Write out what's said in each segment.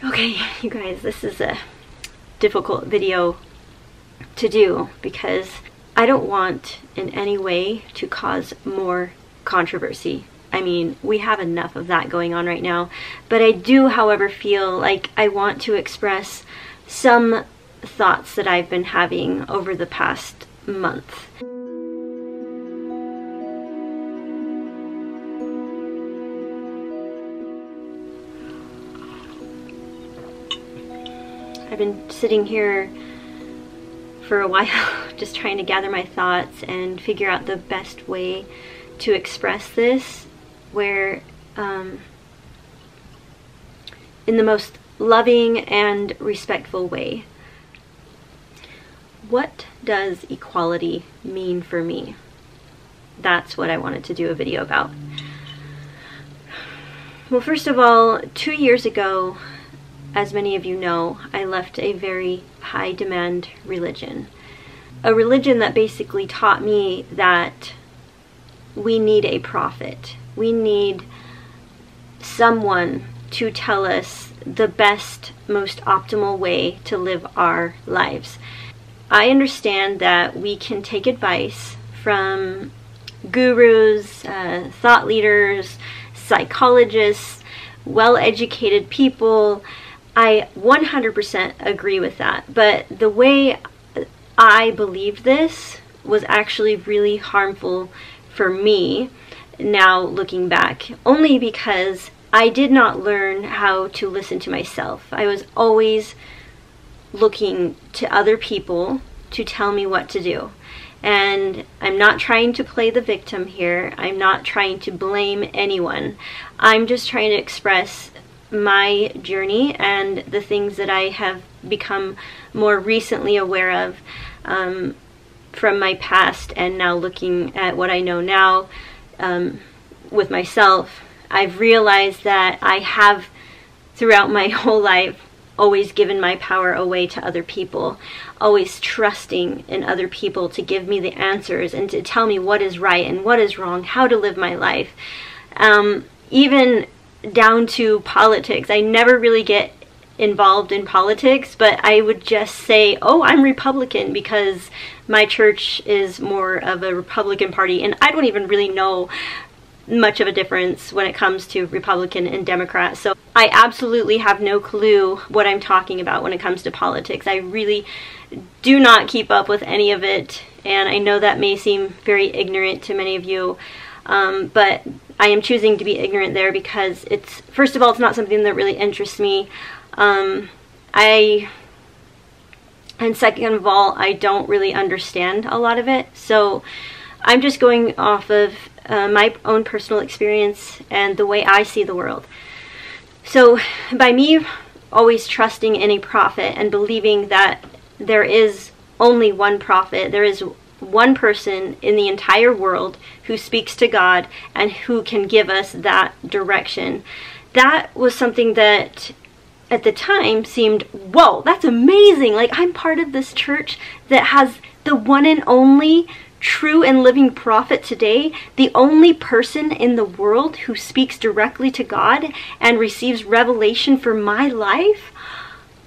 Okay, you guys, this is a difficult video to do because I don't want in any way to cause more controversy. I mean, we have enough of that going on right now, but I do, however, feel like I want to express some thoughts that I've been having over the past month. I've been sitting here for a while just trying to gather my thoughts and figure out the best way to express this where in the most loving and respectful way. What does equality mean for me? That's what I wanted to do a video about. Well, first of all, 2 years ago, as many of you know, I left a very high demand religion. A religion that basically taught me that we need a prophet. We need someone to tell us the best, most optimal way to live our lives. I understand that we can take advice from gurus, thought leaders, psychologists, well-educated people. I 100% agree with that, but the way I believed this was actually really harmful for me now looking back, only because I did not learn how to listen to myself. I was always looking to other people to tell me what to do. And I'm not trying to play the victim here. I'm not trying to blame anyone. I'm just trying to express my journey and the things that I have become more recently aware of from my past, and now looking at what I know now with myself. I've realized that I have throughout my whole life always given my power away to other people, always trusting in other people to give me the answers and to tell me what is right and what is wrong, how to live my life. Even down to politics. I never really get involved in politics, but I would just say, oh, I'm Republican because my church is more of a Republican party, and I don't even really know much of a difference when it comes to Republican and Democrat. So I absolutely have no clue what I'm talking about when it comes to politics. I really do not keep up with any of it, and I know that may seem very ignorant to many of you, but I am choosing to be ignorant there because it's, first of all, it's not something that really interests me. And second of all, I don't really understand a lot of it. So I'm just going off of my own personal experience and the way I see the world. So by me always trusting in a prophet and believing that there is only one prophet, there is one person in the entire world who speaks to God and who can give us that direction. That was something that at the time seemed, whoa, that's amazing. Like, I'm part of this church that has the one and only true and living prophet today, the only person in the world who speaks directly to God and receives revelation for my life.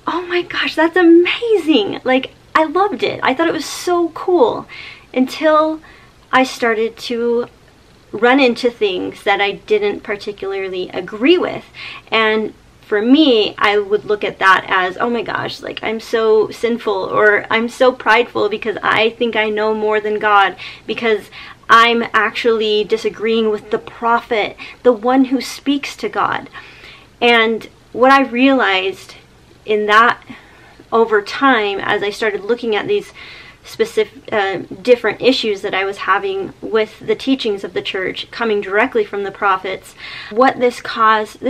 Oh my gosh, that's amazing. Like, I loved it. I thought it was so cool until I started to run into things that I didn't particularly agree with. And for me, I would look at that as, oh my gosh, like, I'm so sinful, or I'm so prideful because I think I know more than God, because I'm actually disagreeing with the prophet, the one who speaks to God. And what I realized in that over time, as I started looking at these specific different issues that I was having with the teachings of the church coming directly from the prophets, what this caused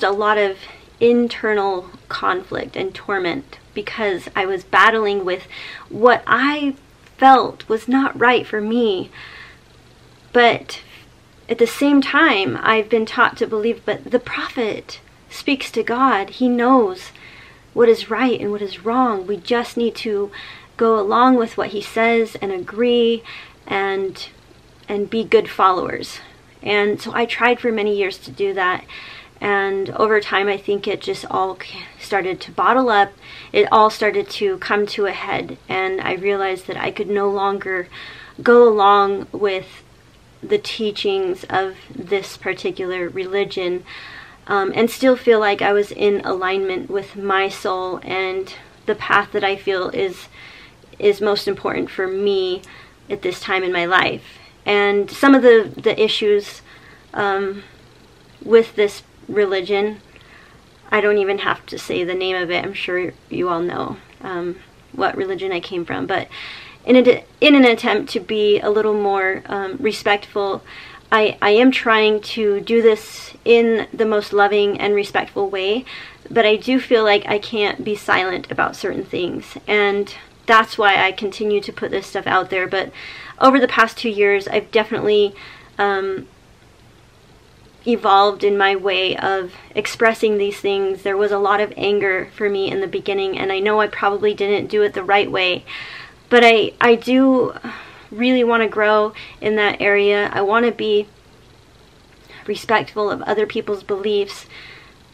a lot of internal conflict and torment, because I was battling with what I felt was not right for me. But at the same time, I've been taught to believe, but the prophet speaks to God. He knows what is right and what is wrong. We just need to go along with what he says and agree and be good followers. And so I tried for many years to do that. And over time, I think it just all started to bottle up. It all started to come to a head, and I realized that I could no longer go along with the teachings of this particular religion, and still feel like I was in alignment with my soul and the path that I feel is most important for me at this time in my life. And some of the issues with this religion, I don't even have to say the name of it. I'm sure you all know what religion I came from. But in an attempt to be a little more respectful, I am trying to do this in the most loving and respectful way, but I do feel like I can't be silent about certain things, and that's why I continue to put this stuff out there. But over the past 2 years, I've definitely evolved in my way of expressing these things. There was a lot of anger for me in the beginning, and I know I probably didn't do it the right way, but I do really want to grow in that area. I want to be respectful of other people's beliefs,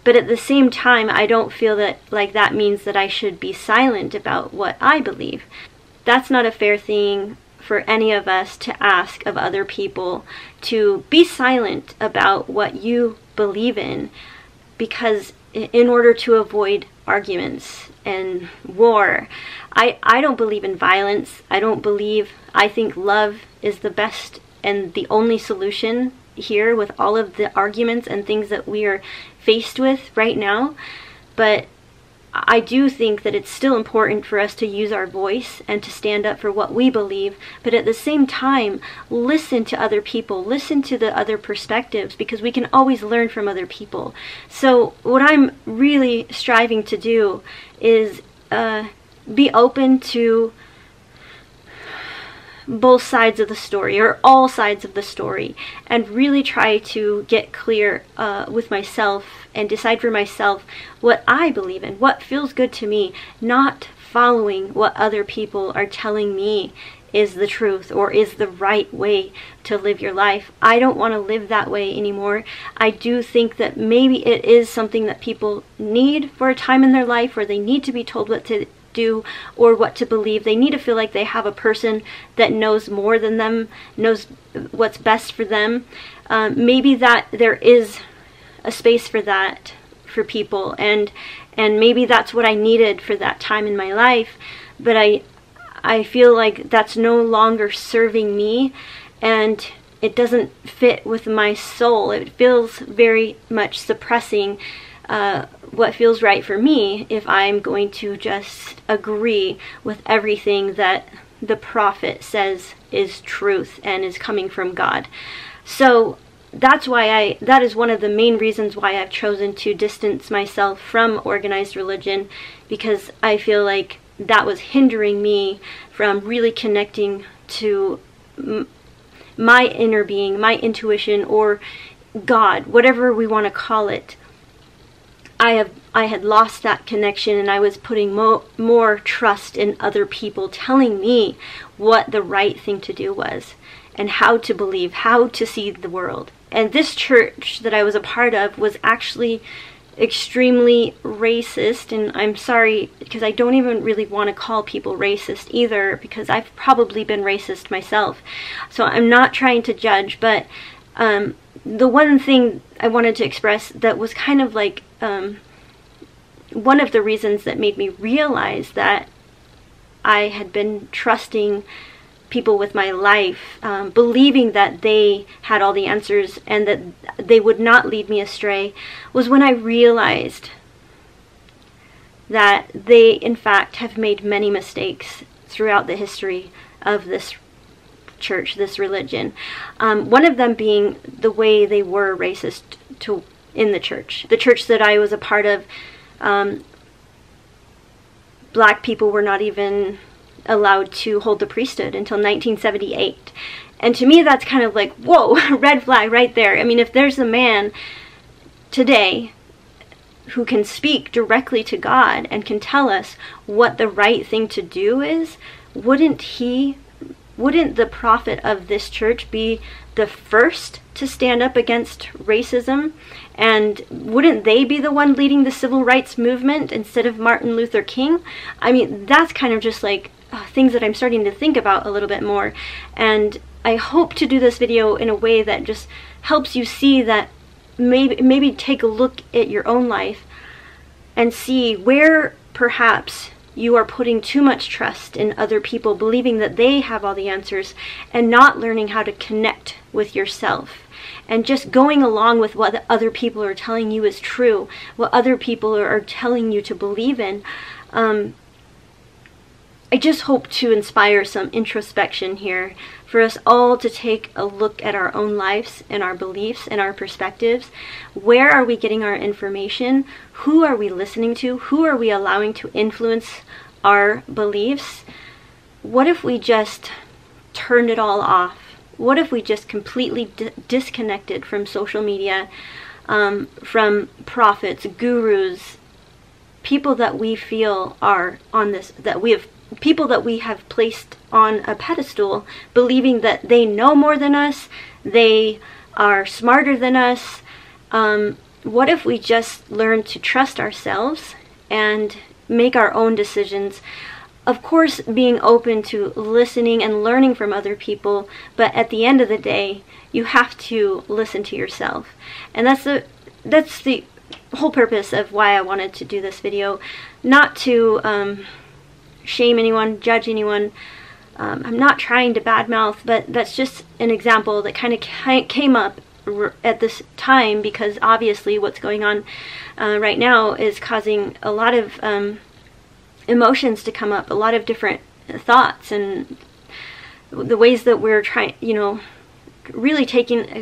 but at the same time, I don't feel that that means that I should be silent about what I believe. That's not a fair thing for any of us to ask of other people, to be silent about what you believe in, because in order to avoid arguments and war. I don't believe in violence. I think love is the best and the only solution here with all of the arguments and things that we are faced with right now. But I do think that it's still important for us to use our voice and to stand up for what we believe, but at the same time, listen to other people, listen to the other perspectives, because we can always learn from other people. So what I'm really striving to do is be open to both sides of the story, or all sides of the story, and really try to get clear with myself and decide for myself what I believe in, what feels good to me, not following what other people are telling me is the truth or is the right way to live your life. I don't want to live that way anymore. I do think that maybe it is something that people need for a time in their life where they need to be told what to do or what to believe. They need to feel like they have a person that knows more than them, knows what's best for them. Maybe that there is a space for that for people, and maybe that's what I needed for that time in my life, but I feel like that's no longer serving me, and it doesn't fit with my soul. It feels very much suppressing what feels right for me if I'm going to just agree with everything that the prophet says is truth and is coming from God. So that's why that is one of the main reasons why I've chosen to distance myself from organized religion, because I feel like that was hindering me from really connecting to my inner being, my intuition, or God, whatever we want to call it. I had lost that connection, and I was putting more trust in other people telling me what the right thing to do was and how to believe, how to see the world. And this church that I was a part of was actually extremely racist, and I'm sorry because I don't even really want to call people racist either, because I've probably been racist myself. So I'm not trying to judge, but the one thing I wanted to express that was kind of like one of the reasons that made me realize that I had been trusting people with my life, believing that they had all the answers and that they would not lead me astray, was when I realized that they in fact have made many mistakes throughout the history of this church, this religion. One of them being the way they were racist in the church. The church that I was a part of, black people were not even allowed to hold the priesthood until 1978. And to me, that's kind of like, whoa, red flag right there. I mean, if there's a man today who can speak directly to God and can tell us what the right thing to do is, wouldn't the prophet of this church be the first to stand up against racism? And wouldn't they be the one leading the civil rights movement instead of Martin Luther King? I mean, that's kind of just like things that I'm starting to think about a little bit more. And I hope to do this video in a way that just helps you see that maybe take a look at your own life and see where perhaps you are putting too much trust in other people, believing that they have all the answers, and not learning how to connect with yourself, and just going along with what the other people are telling you is true, what other people are telling you to believe in. I just hope to inspire some introspection here for us all to take a look at our own lives and our beliefs and our perspectives. Where are we getting our information? Who are we listening to? Who are we allowing to influence our beliefs? What if we just turned it all off? What if we just completely disconnected from social media, from prophets, gurus, people that we feel are on this, people that we have placed on a pedestal, believing that they know more than us, they are smarter than us. What if we just learn to trust ourselves and make our own decisions? Of course, being open to listening and learning from other people, but at the end of the day, you have to listen to yourself. And that's the whole purpose of why I wanted to do this video. Not to shame anyone, judge anyone. I'm not trying to badmouth, but that's just an example that kind of came up at this time, because obviously what's going on right now is causing a lot of emotions to come up, a lot of different thoughts, and the ways that we're trying, really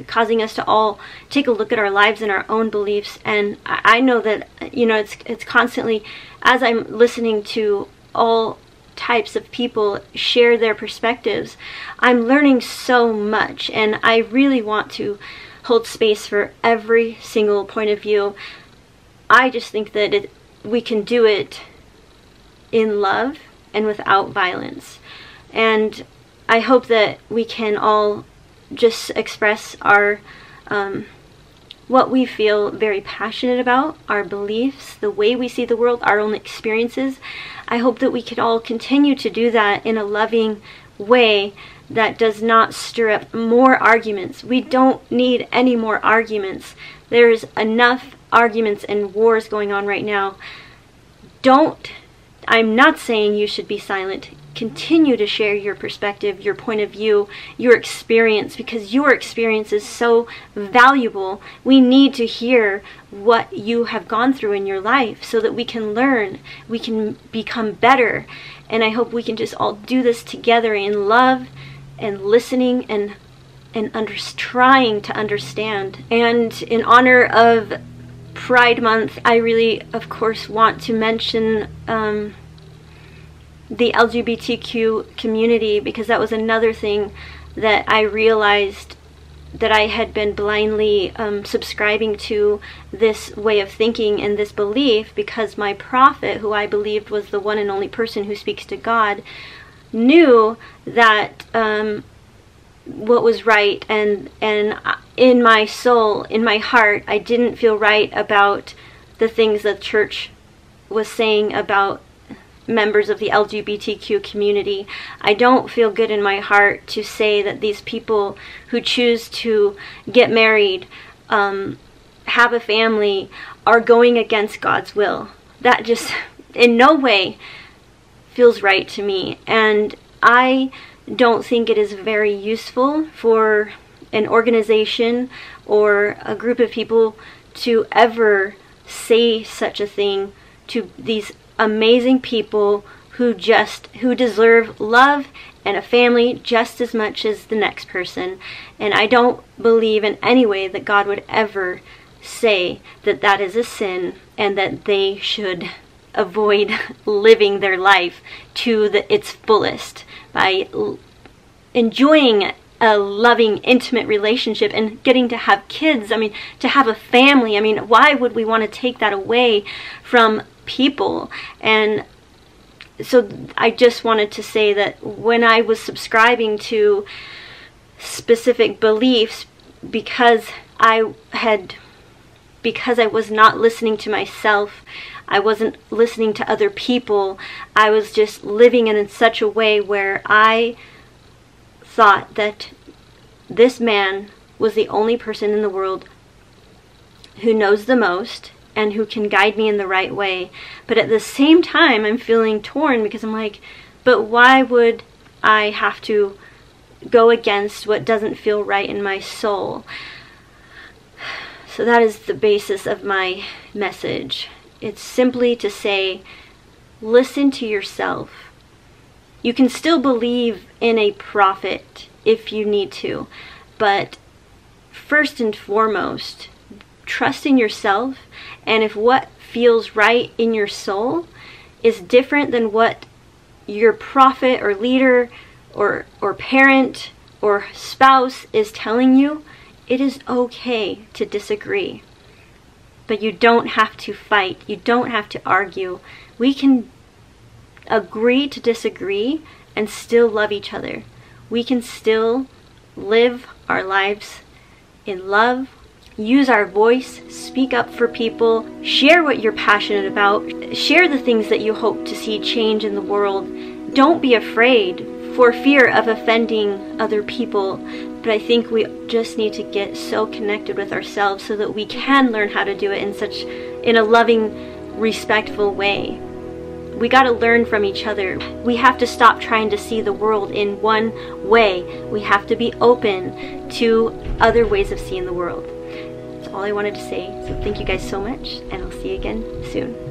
causing us to all take a look at our lives and our own beliefs. And I know that, it's constantly, as I'm listening to all types of people share their perspectives, I'm learning so much, and I really want to hold space for every single point of view. I just think that we can do it in love and without violence, and I hope that we can all just express our what we feel very passionate about, our beliefs, the way we see the world, our own experiences. I hope that we can all continue to do that in a loving way that does not stir up more arguments. We don't need any more arguments. There's enough arguments and wars going on right now. I'm not saying you should be silent. Continue to share your perspective, your point of view, your experience, because your experience is so valuable. We need to hear what you have gone through in your life so that we can learn, we can become better. And I hope we can just all do this together in love and listening and trying to understand. And in honor of Pride Month, I really, of course, want to mention the LGBTQ community, because that was another thing that I realized that I had been blindly subscribing to this way of thinking and this belief, because my prophet, who I believed was the one and only person who speaks to God, knew that what was right, and in my soul, in my heart, I didn't feel right about the things that the church was saying about members of the LGBTQ community. I don't feel good in my heart to say that these people who choose to get married, have a family, are going against God's will. That just in no way feels right to me, and I don't think it is very useful for an organization or a group of people to ever say such a thing to these amazing people who deserve love and a family just as much as the next person. And I don't believe in any way that God would ever say that that is a sin and that they should avoid living their life to its fullest by enjoying a loving, intimate relationship and getting to have kids. I mean, to have a family. I mean, why would we want to take that away from people? And so I just wanted to say that when I was subscribing to specific beliefs because I was not listening to myself. I wasn't listening to other people. I was just living in such a way where I thought that this man was the only person in the world who knows the most and who can guide me in the right way. But at the same time, I'm feeling torn because I'm like, but why would I have to go against what doesn't feel right in my soul? So that is the basis of my message. It's simply to say, listen to yourself. You can still believe in a prophet if you need to, but first and foremost, trust in yourself, and if what feels right in your soul is different than what your prophet or leader or parent or spouse is telling you, it is okay to disagree. But you don't have to fight. You don't have to argue. We can agree to disagree and still love each other. We can still live our lives in love, use our voice, speak up for people, share what you're passionate about, share the things that you hope to see change in the world. Don't be afraid for fear of offending other people. But I think we just need to get so connected with ourselves so that we can learn how to do it in a loving, respectful way. We got to learn from each other. We have to stop trying to see the world in one way. We have to be open to other ways of seeing the world. That's all I wanted to say. So thank you guys so much, and I'll see you again soon.